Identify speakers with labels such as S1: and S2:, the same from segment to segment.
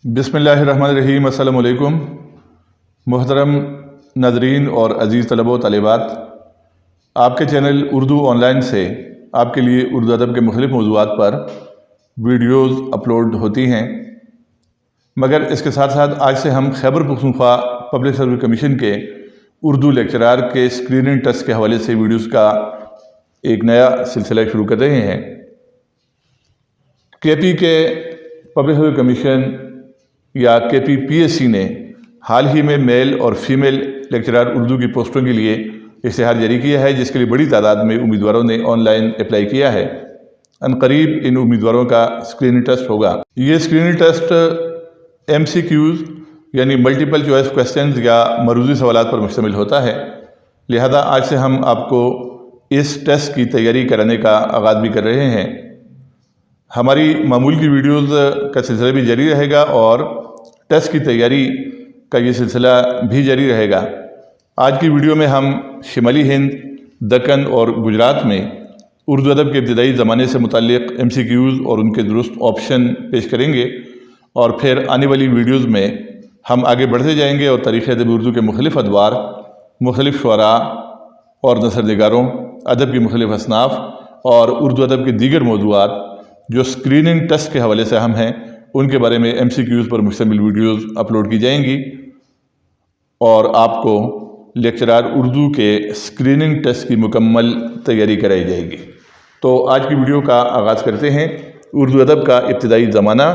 S1: بسم اللہ الرحمن الرحیم۔ السلام علیکم محترم ناظرین اور عزیز طلبہ و طالبات، آپ کے چینل اردو آن لائن سے آپ کے لیے اردو ادب کے مختلف موضوعات پر ویڈیوز اپلوڈ ہوتی ہیں، مگر اس کے ساتھ ساتھ آج سے ہم Khyber Pakhtunkhwa public service commission کے اردو لیکچرار کے اسکریننگ ٹیسٹ کے حوالے سے ویڈیوز کا ایک نیا سلسلہ شروع کر رہے ہیں۔ کے پی کے پبلک سروس کمیشن یا کے پی پی ایس سی نے حال ہی میں میل اور فیمیل لیکچرار اردو کی پوسٹوں کے لیے اشتہار جاری کیا ہے، جس کے لیے بڑی تعداد میں امیدواروں نے آن لائن اپلائی کیا ہے۔ عنقریب ان امیدواروں کا اسکریننگ ٹیسٹ ہوگا۔ یہ screening test M C Qs یعنی ملٹیپل چوائس کویسچنز یا مروزی سوالات پر مشتمل ہوتا ہے، لہذا آج سے ہم آپ کو اس ٹیسٹ کی تیاری کرانے کا آغاز بھی کر رہے ہیں۔ ہماری معمول کی ویڈیوز کا سلسلہ بھی جاری رہے گا اور ٹیسٹ کی تیاری کا یہ سلسلہ بھی جاری رہے گا۔ آج کی ویڈیو میں ہم شمالی ہند، دکن اور گجرات میں اردو ادب کے ابتدائی زمانے سے متعلق ایم سی کیوز اور ان کے درست آپشن پیش کریں گے، اور پھر آنے والی ویڈیوز میں ہم آگے بڑھتے جائیں گے اور تاریخ ادب اردو کے مختلف ادوار، مختلف شعراء اور نثر نگاروں، ادب کی مختلف اصناف اور اردو ادب کے دیگر موضوعات جو اسکریننگ ٹیسٹ کے حوالے سے اہم ہیں، ان کے بارے میں ایم سی کیوز پر مشتمل ویڈیوز اپلوڈ کی جائیں گی، اور آپ کو لیکچرار اردو کے اسکریننگ ٹیسٹ کی مکمل تیاری کرائی جائے گی۔ تو آج کی ویڈیو کا آغاز کرتے ہیں۔ اردو ادب کا ابتدائی زمانہ،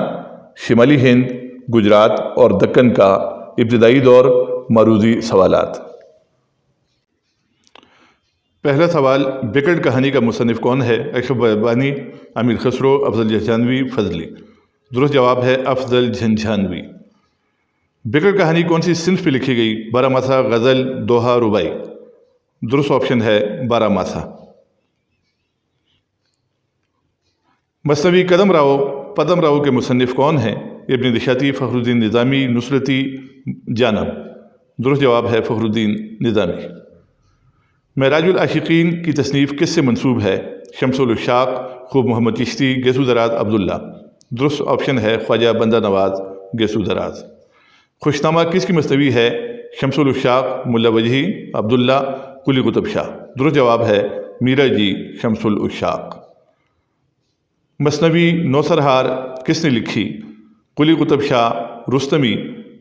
S1: شمالی ہند، گجرات اور دکن کا ابتدائی دور، مروزی سوالات۔ پہلا سوال، بیکٹ کہانی کا مصنف کون ہے؟ اشرف بیابانی، امیر خسرو، افضل جھنجھانوی، فضلی۔ درست جواب ہے افضل جھنجھانوی۔ بیکٹ کہانی کون سی صنف پہ لکھی گئی؟ بارہ ماسہ، غزل، دوہا، رباعی۔ درست آپشن ہے بارہ ماسہ۔ مثنوی پدم راؤ کے مصنف کون ہیں؟ ابن دشاتی، فخر الدین نظامی، نصرتی، جانب۔ درست جواب ہے فخر الدین نظامی۔ معراج العاشقین کی تصنیف کس سے منسوب ہے؟ شمس العشاق، خوب محمد چشتی، گیسو دراز، عبداللہ۔ درست آپشن ہے خواجہ بندہ نواز، گیسو دراز۔ خوشنامہ کس کی مثنوی ہے؟ شمس العشاق، ملا وجہی، عبداللہ، قلی قطب شاہ۔ درست جواب ہے میرا جی شمس العشاق۔ مثنوی نوسرہار کس نے لکھی؟ قلی قطب شاہ، رستمی،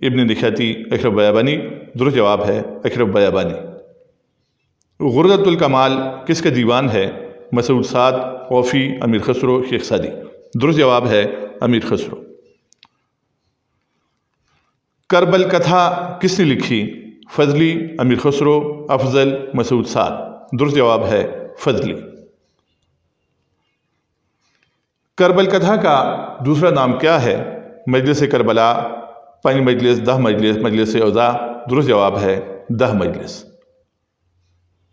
S1: ابن دشاتی، اشرف بیابانی۔ درست جواب ہے اشرف بیابانی۔ غردۃ الکمال کس کا دیوان ہے؟ مسعود سعد، خوفی، امیر خسرو، شیخ سعدی۔ درست جواب ہے امیر خسرو۔ کربل کتھا کس نے لکھی؟ فضلی، امیر خسرو، افضل، مسعود سعد۔ درست جواب ہے فضلی۔ کربل کتھا کا دوسرا نام کیا ہے؟ مجلس کربلا، پنج مجلس، دہ مجلس، مجلس اوضاع۔ درست جواب ہے دہ مجلس۔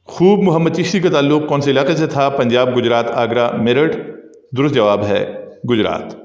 S1: خوب محمد چشتی کا تعلق کون سے علاقے سے تھا؟ پنجاب، گجرات، آگرہ، میرٹھ۔ درست جواب ہے گجرات۔